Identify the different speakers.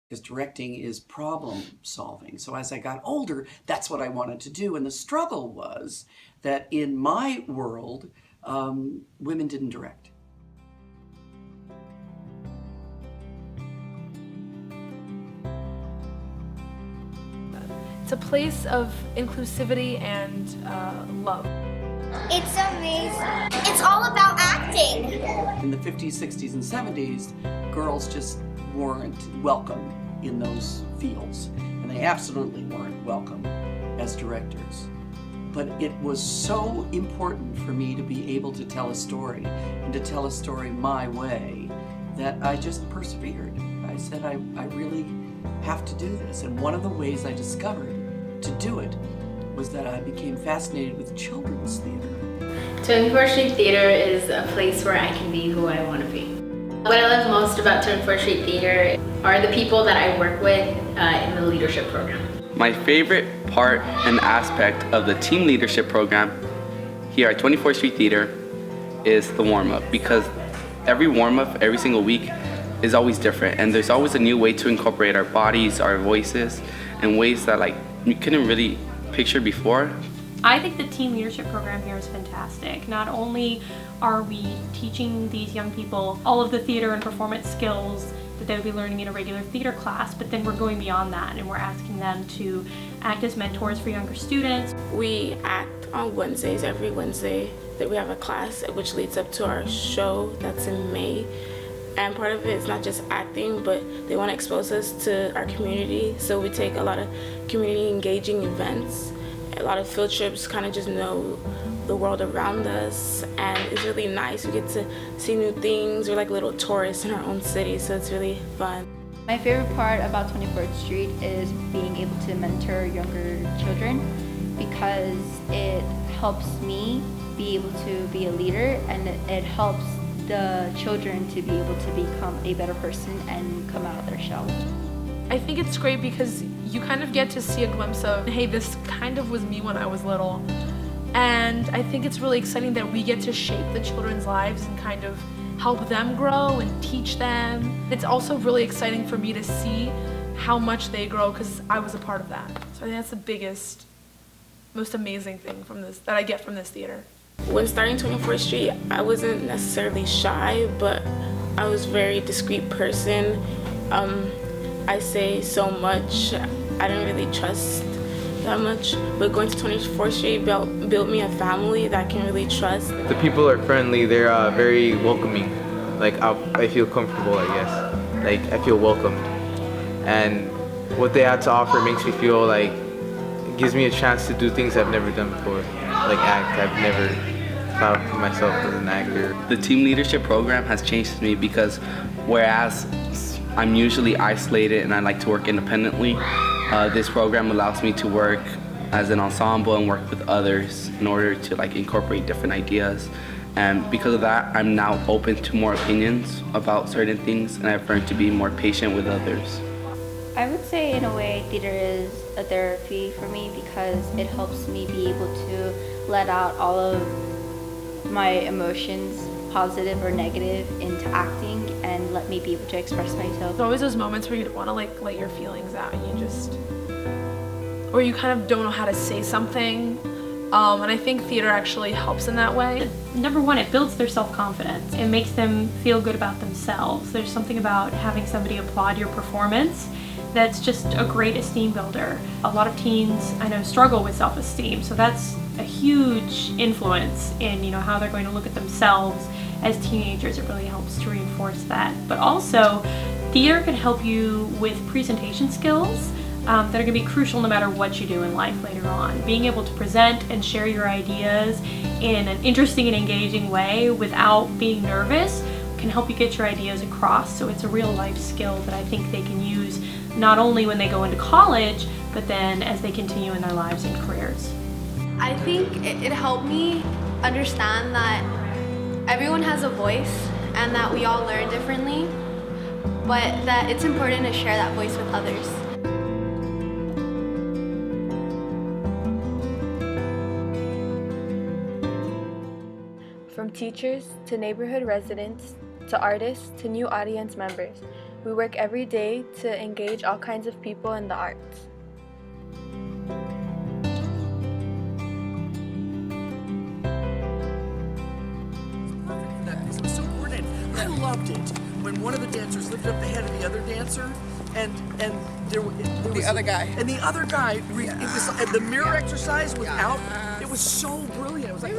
Speaker 1: because directing is problem solving. So as I got older, that's what I wanted to do. And the struggle was that in my world, women didn't direct.
Speaker 2: It's a place of inclusivity and love.
Speaker 3: It's amazing. It's all about acting.
Speaker 1: In the 50s, 60s, and 70s, girls just weren't welcome in those fields, and they absolutely weren't welcome as directors. But it was so important for me to be able to tell a story, and to tell a story my way, that I just persevered. I said, I really have to do this. And one of the ways I discovered to do it was that I became fascinated with children's theater.
Speaker 4: 24th Street Theater is a place where I can be who I want to be. What I love most about 24th Street Theater are the people that I work with in the leadership program.
Speaker 5: My favorite part and aspect of the team leadership program here at 24th Street Theater is the warm-up, because every warm-up, every single week is always different, and there's always a new way to incorporate our bodies, our voices, in ways that like you couldn't really picture before.
Speaker 6: I think the team leadership program here is fantastic. Not only are we teaching these young people all of the theater and performance skills that they would be learning in a regular theater class, but then we're going beyond that and we're asking them to act as mentors for younger students.
Speaker 7: We act on Wednesdays, every Wednesday that we have a class, which leads up to our show that's in May. And part of it is not just acting, but they want to expose us to our community. So we take a lot of community engaging events, a lot of field trips, kind of just know the world around us. And it's really nice. We get to see new things. We're like little tourists in our own city, so it's really fun.
Speaker 8: My favorite part about 24th Street is being able to mentor younger children, because it helps me be able to be a leader, and it helps the children to be able to become a better person and come out of their shell.
Speaker 2: I think it's great because you kind of get to see a glimpse of, hey, this kind of was me when I was little. And I think it's really exciting that we get to shape the children's lives and kind of help them grow and teach them. It's also really exciting for me to see how much they grow, because I was a part of that. So I think that's the biggest, most amazing thing from this that I get from this theater.
Speaker 7: When starting 24th Street, I wasn't necessarily shy, but I was a very discreet person. I say so much. I didn't really trust that much, but going to 24th Street built me a family that I can really trust.
Speaker 9: The people are friendly. They're very welcoming. Like I feel comfortable, I guess. Like I feel welcomed, and what they had to offer makes me feel like it gives me a chance to do things I've never done before, like act. I've never thought of myself as an actor.
Speaker 5: The team leadership program has changed me, because whereas I'm usually isolated and I like to work independently, this program allows me to work as an ensemble and work with others in order to like incorporate different ideas. And because of that, I'm now open to more opinions about certain things, and I've learned to be more patient with others.
Speaker 8: I would say in a way theater is a therapy for me, because it helps me be able to let out all of my emotions, positive or negative, into acting, and let me be able to express myself.
Speaker 2: There's always those moments where you want to like let your feelings out, and you just, or you kind of don't know how to say something. And I think theater actually helps in that way.
Speaker 6: Number one, it builds their self-confidence. It makes them feel good about themselves. There's something about having somebody applaud your performance that's just a great esteem builder. A lot of teens, I know, struggle with self-esteem, so that's a huge influence in how they're going to look at themselves as teenagers. It really helps to reinforce that. But also, theater can help you with presentation skills that are going to be crucial no matter what you do in life later on. Being able to present and share your ideas in an interesting and engaging way without being nervous can help you get your ideas across. So it's a real life skill that I think they can use not only when they go into college, but then as they continue in their lives and careers.
Speaker 10: I think it helped me understand that everyone has a voice and that we all learn differently, but that it's important to share that voice with others.
Speaker 11: From teachers to neighborhood residents to artists to new audience members, We work every day to engage all kinds of people in the arts.
Speaker 1: It was so coordinated. I loved it when one of the dancers lifted up the head of the other dancer, and there was
Speaker 12: the other guy.
Speaker 1: And the other guy, it was the mirror exercise was out. It was so brilliant. It was like.